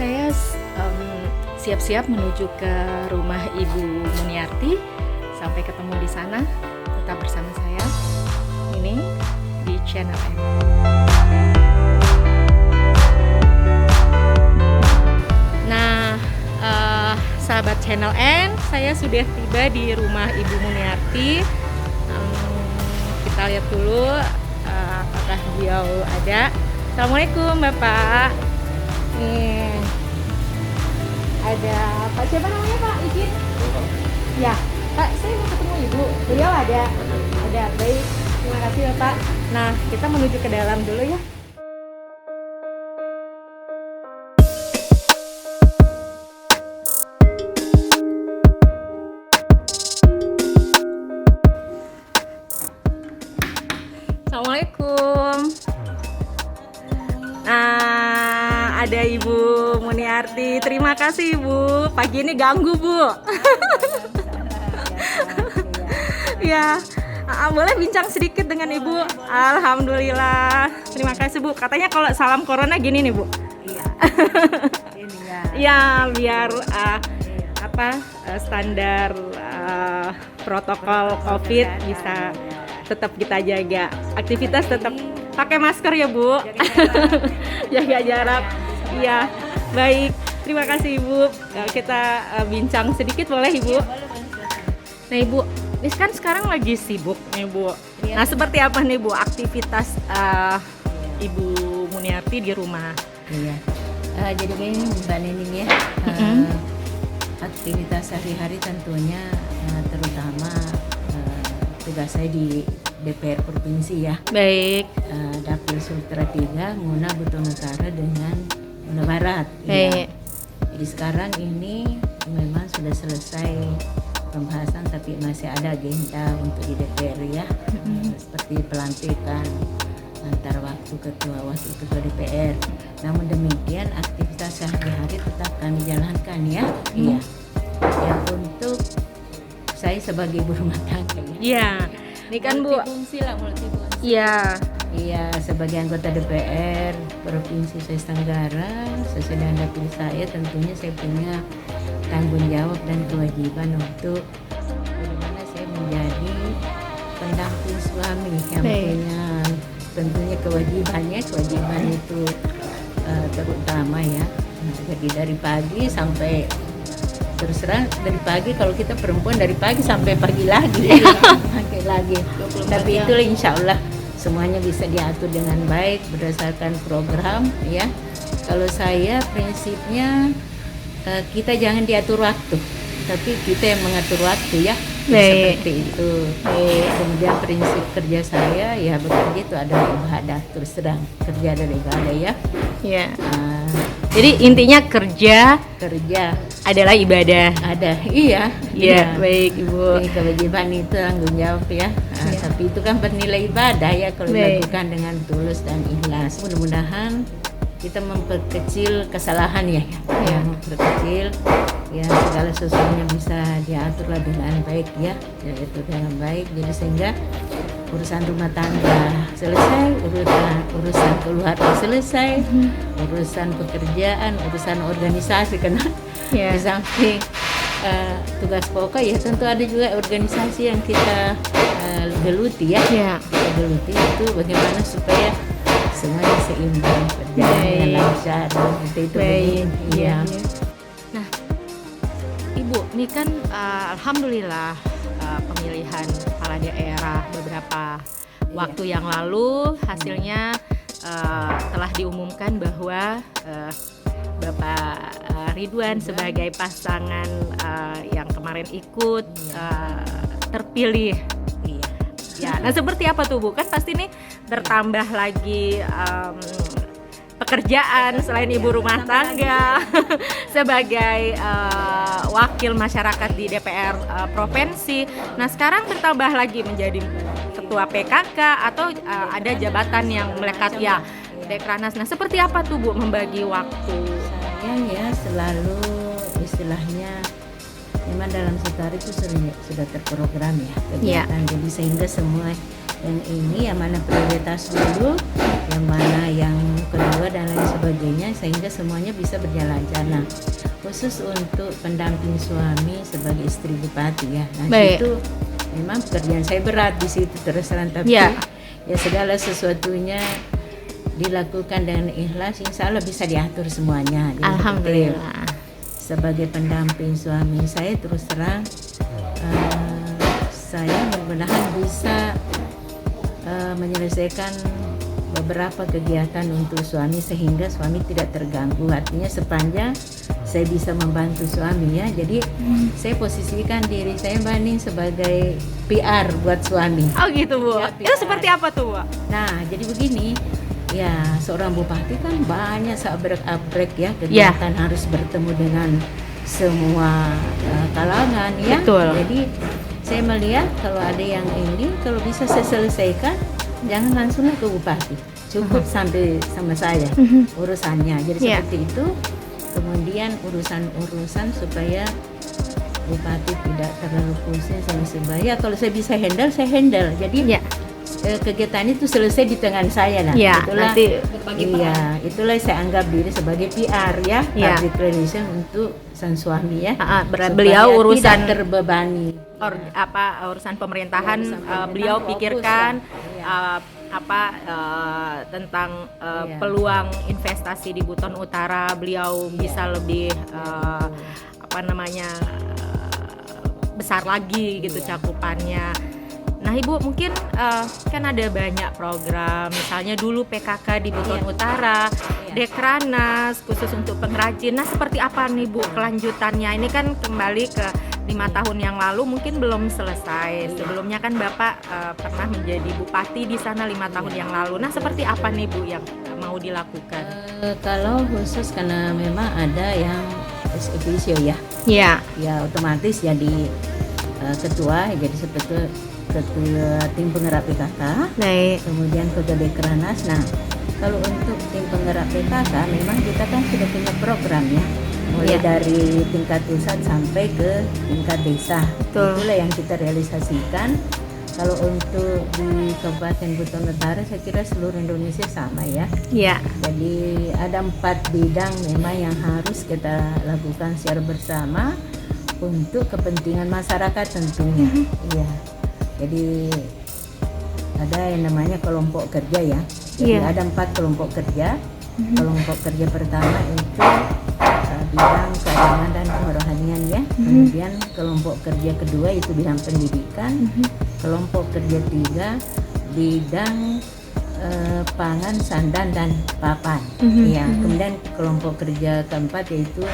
saya siap-siap menuju ke rumah Ibu Muniarti. Sampai ketemu di sana. Tetap bersama saya. Ini di Channel N. Nah, sahabat Channel N, saya sudah tiba di rumah Ibu Muniarti. Kita lihat dulu apakah beliau ada. Assalamualaikum Bapak. Nih, ada Pak, siapa namanya Pak? Izin? Ya, Pak, saya mau ketemu Ibu. Beliau ada. Ada, baik. Terima kasih Bapak. Nah, kita menuju ke dalam dulu ya. Assalamualaikum. Nah, ada Ibu Muniarti. Terima kasih Ibu. Pagi ini ganggu Bu. Ya, boleh bincang sedikit dengan Ibu. Alhamdulillah. Terima kasih Bu. Katanya kalau salam corona gini nih Bu. Iya. Ini ya. Ya, biar standar protokol COVID bisa tetap kita jaga. Aktivitas tetap pakai masker ya Bu. Jaga jarak. Iya, baik. Terima kasih Ibu. Kita bincang sedikit boleh Ibu? Nah Ibu, ini kan sekarang lagi sibuk nih Bu. Nah seperti apa nih Bu aktivitas Ibu Muniarti di rumah? Iya. Jadi begini Mbak Nining ya. Aktivitas sehari-hari tentunya terutama tugas saya di DPR Provinsi ya. Baik. Dapil Sultra 3, Muna Buton Utara dengan Muna Barat. Baik. Ya. Jadi sekarang ini memang sudah selesai pembahasan tapi masih ada agenda untuk di DPR ya. Seperti pelantikan antar waktu wakil ketua DPR. Namun demikian aktivitas sehari-hari tetap kami jalankan ya. Iya. Ya untuk saya sebagai ibu rumah tangga ya. Iya. Ini kan Bu. Multifungsi lah, multifungsi. Iya. Iya, sebagai anggota DPR Provinsi Sulawesi Tenggara, sesuai dengan dapil saya tentunya saya punya tanggung jawab dan kewajiban untuk bagaimana saya menjadi pendamping suami yang punya tentunya kewajiban itu terutama ya. Jadi dari pagi sampai terus terang dari pagi, kalau kita perempuan dari pagi sampai pagi lagi tapi itu insya Allah semuanya bisa diatur dengan baik berdasarkan program ya. Kalau saya prinsipnya kita jangan diatur waktu tapi kita yang mengatur waktu ya. Seperti itu. Kemudian prinsip kerja saya ya bekerja itu adalah ibadah, terus terang kerja adalah ibadah ya. Iya. Jadi intinya kerja adalah ibadah. Iya. Baik Ibu. Ini kewajiban itu tanggung jawab ya. Tapi itu kan bernilai ibadah ya kalau dilakukan dengan tulus dan ikhlas. Mudah-mudahan kita memperkecil kesalahan ya. Memperkecil ya segala sesuatunya bisa diaturlah dengan baik ya. Itu dengan baik. Jadi sehingga urusan rumah tangga selesai, urusan keluarga selesai, urusan pekerjaan, urusan organisasi karena di samping tugas pokok ya tentu ada juga organisasi yang kita geluti ya. Kita geluti itu bagaimana supaya semuanya seimbang berjalan dengan lancar itu Iya. Nah Ibu, ini kan alhamdulillah pemilihan kepala daerah beberapa waktu yang lalu hasilnya telah diumumkan bahwa Bapak Ridwan sebagai pasangan yang kemarin ikut terpilih. Ya, nah seperti apa tuh Bu? Kan pasti nih bertambah lagi pekerjaan selain ibu rumah tangga sebagai wakil masyarakat di DPR provinsi. Nah sekarang bertambah lagi menjadi ketua PKK atau ada jabatan yang melekat ya Dekranasda. Nah seperti apa tuh Bu membagi waktu? Saya ya selalu istilahnya memang dalam setahun itu sudah terprogram ya kegiatan. Jadi sehingga semua yang ini, yang mana prioritas dulu, yang mana yang kedua dan lain sebagainya, sehingga semuanya bisa berjalan lancar. Nah, khusus untuk pendamping suami sebagai istri bupati ya, nah Baik. itu memang pekerjaan saya berat di situ terus terang, tapi Ya. ya segala sesuatunya dilakukan dengan ikhlas, insya Allah bisa diatur semuanya. Jadi Alhamdulillah. sebagai pendamping suami saya terus terang saya mudah-mudahan bisa menyelesaikan beberapa kegiatan untuk suami sehingga suami tidak terganggu. Artinya sepanjang saya bisa membantu suami ya. Jadi saya posisikan diri saya Mbak Ning sebagai PR buat suami. Oh gitu Bu. Ya, Itu seperti apa tuh Bu? Nah, jadi begini, ya seorang bupati kan banyak seabrek-abrek ya kegiatan, harus bertemu dengan semua kalangan ya. Betul. Jadi saya melihat kalau ada yang ini, kalau bisa saya selesaikan, jangan langsung ke bupati, cukup sampai sama saya urusannya. Jadi Yeah. seperti itu. Kemudian urusan-urusan supaya bupati tidak terlalu pusing sama sebaya. Kalau saya bisa handle, saya handle. Jadi Ya. kegiatan itu selesai di tangan saya lah. Ya, Itulah, nanti iya, itulah saya anggap diri sebagai PR ya, Ya. public relation untuk sang suami ya. Supaya beliau urusan tidak terbebani. urusan pemerintahan, Urusan pemerintahan beliau fokus pikirkan lah. tentang Iya. peluang investasi di Buton Utara, beliau bisa lebih besar lagi gitu cakupannya. Nah Ibu mungkin kan ada banyak program, misalnya dulu PKK di Buton Utara, Dekranas khusus untuk pengrajin. Nah seperti apa nih Bu kelanjutannya? Ini kan kembali ke 5 tahun yang lalu, mungkin belum selesai. Sebelumnya kan Bapak pernah menjadi bupati di sana 5 tahun yang lalu. Nah seperti apa nih Bu yang mau dilakukan? Kalau khusus karena memang ada yang ex-officio ya, Ya. ya otomatis jadi ketua, jadi seperti ketua tim penggerak PKK, Baik. kemudian ketua Dekranas. Nah, kalau untuk tim penggerak PKK memang kita kan sudah punya program ya, mulai dari tingkat pusat sampai ke tingkat desa. Betul. Itulah yang kita realisasikan. Kalau untuk di Kabupaten Buton Utara, saya kira seluruh Indonesia sama ya. Ya. Jadi ada 4 bidang memang yang harus kita lakukan secara bersama untuk kepentingan masyarakat tentunya. Iya. Jadi ada yang namanya kelompok kerja ya. Jadi Iya. ada 4 kelompok kerja. Kelompok kerja pertama itu bidang keagamaan dan kerohanian ya. Kemudian kelompok kerja kedua itu bidang pendidikan. Kelompok kerja 3 bidang pangan, sandan dan papan. Ya. Kemudian kelompok kerja keempat yaitu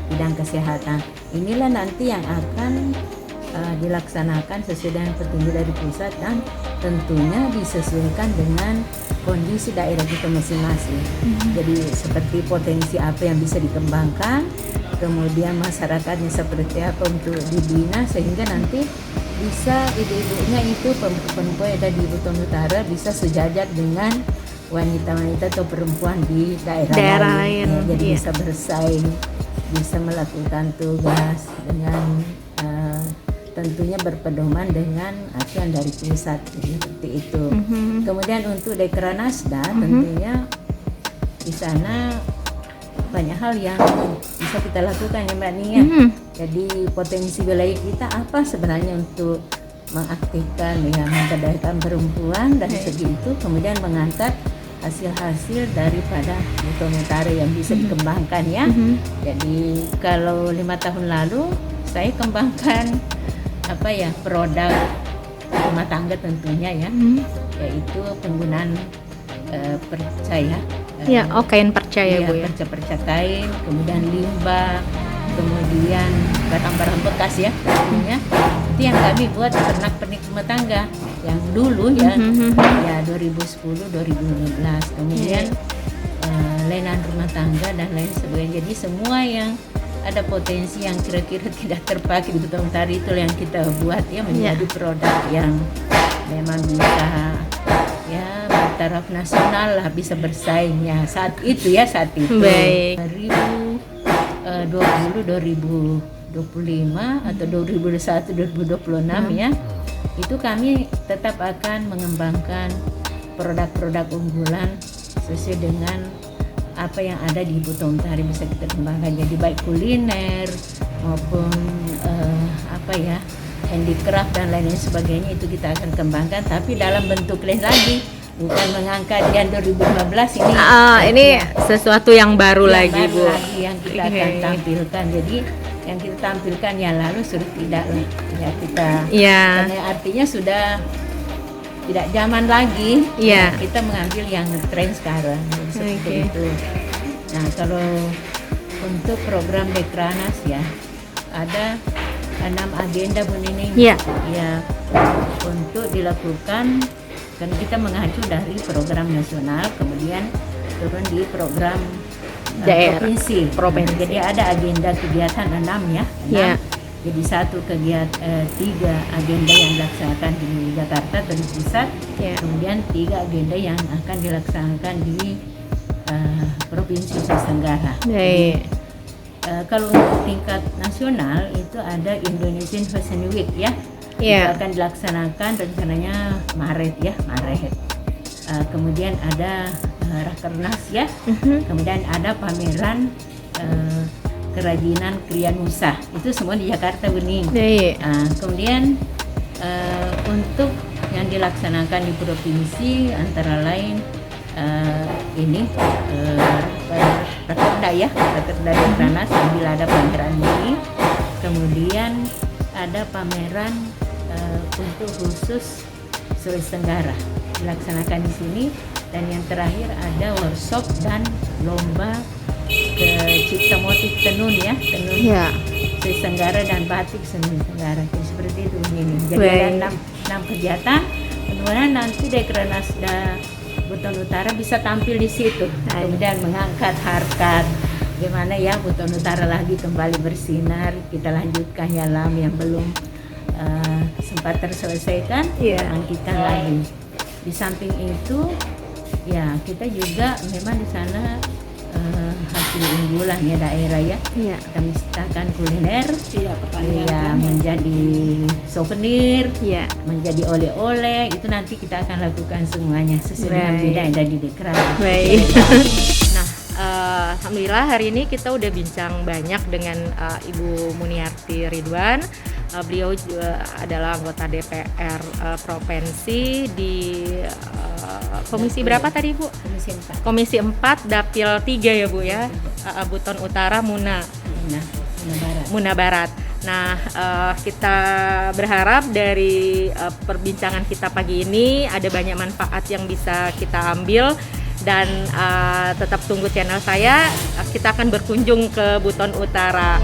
bidang kesehatan. Inilah nanti yang akan dilaksanakan sesuai dengan petunjuk dari pusat dan tentunya disesuaikan dengan kondisi daerah kita masing-masing. Jadi seperti potensi apa yang bisa dikembangkan, kemudian masyarakatnya seperti apa untuk dibina sehingga nanti bisa ibu-ibunya itu perempuan yang ada di Buton Utara bisa sejajar dengan wanita-wanita atau perempuan di daerah lain. Ya, jadi bisa bersaing, bisa melakukan tugas dengan tentunya berpedoman dengan aturan dari pusat seperti itu. Kemudian untuk Dekranasda tentunya di sana banyak hal yang bisa kita lakukan ya Mbak Nia. Jadi potensi wilayah kita apa sebenarnya untuk mengaktifkan ya, memberdayakan perempuan dan segitu, kemudian mengangkat hasil-hasil daripada Buton Utara yang bisa dikembangkan ya. Jadi kalau 5 tahun lalu saya kembangkan produk rumah tangga tentunya ya, yaitu penggunaan perca ya. Kain perca ya Bu ya. Perca kain, kemudian limbah, kemudian barang-barang bekas ya tentunya. Itu yang kami buat pernak-pernik rumah tangga yang dulu ya, ya 2010-2015. Kemudian lainan rumah tangga dan lain sebagainya. Jadi semua yang ada potensi yang kira-kira tidak terpakai di Buton Utara itu yang kita buat ya menjadi produk yang memang bisa ya bertaraf nasional lah, bisa bersaing ya saat itu. Baik. 2020, 2025 atau 2021, 2026 ya. itu kami tetap akan mengembangkan produk-produk unggulan sesuai dengan apa yang ada di Buton Utara bisa kita kembangkan, jadi baik kuliner maupun handicraft dan lain sebagainya itu kita akan kembangkan, tapi dalam bentuk lain lagi, bukan mengangkat yang 2015 ini. Ini sesuatu yang baru lagi, Bu. Yang kita akan tampilkan. Jadi yang kita tampilkan yang lalu sudah tidak lah ya kita. Karena artinya sudah tidak zaman lagi. Ya, kita mengambil yang tren sekarang seperti itu. Nah, kalau untuk program Dekranas ya ada 6 agenda Bu Nining. Ya, untuk dilakukan, kan kita mengacu dari program nasional, kemudian turun di program provinsi. Jadi ada agenda kegiatan 6 ya. 6. Jadi 3 agenda yang dilaksanakan di Jakarta atau di pusat, kemudian 3 agenda yang akan dilaksanakan di provinsi Sulawesi Tenggara. Kalau untuk tingkat nasional itu ada Indonesian Fashion Week ya. Itu akan dilaksanakan rencananya Maret. Kemudian ada Rakernas ya. Kemudian ada pameran kerajinan Krianusa. Itu semua di Jakarta Bening. Kemudian untuk yang dilaksanakan di provinsi antara lain Rakerda Dekranas sambil ada pameran ini. Kemudian ada pameran untuk khusus Sulawesi Tenggara dilaksanakan di sini, dan yang terakhir ada workshop dan lomba cipta motif tenun Sulawesi Tenggara dan batik Sulawesi Tenggara. Seperti itu ini. Jadi ada 6 kegiatan. Kemudian nanti Dekranas Buton Utara bisa tampil di situ. Kemudian mengangkat harkat gimana ya Buton Utara lagi kembali bersinar. Kita lanjutkan yang belum sempat terselesaikan, kita lagi. Di samping itu ya kita juga memang di sana hasil unggulan ya daerah ya. Kita menciptakan kuliner, menjadi souvenir, menjadi oleh-oleh, itu nanti kita akan lakukan semuanya sesuai dengan bidang yang ada di Dekranas. Nah, alhamdulillah hari ini kita udah bincang banyak dengan Ibu Muniarti Ridwan. Beliau juga adalah anggota DPR provinsi di komisi berapa tadi Bu? Komisi 4 Dapil 3 ya Bu ya. Buton Utara Muna Barat. Nah, kita berharap dari perbincangan kita pagi ini ada banyak manfaat yang bisa kita ambil, dan tetap tunggu channel saya. Kita akan berkunjung ke Buton Utara.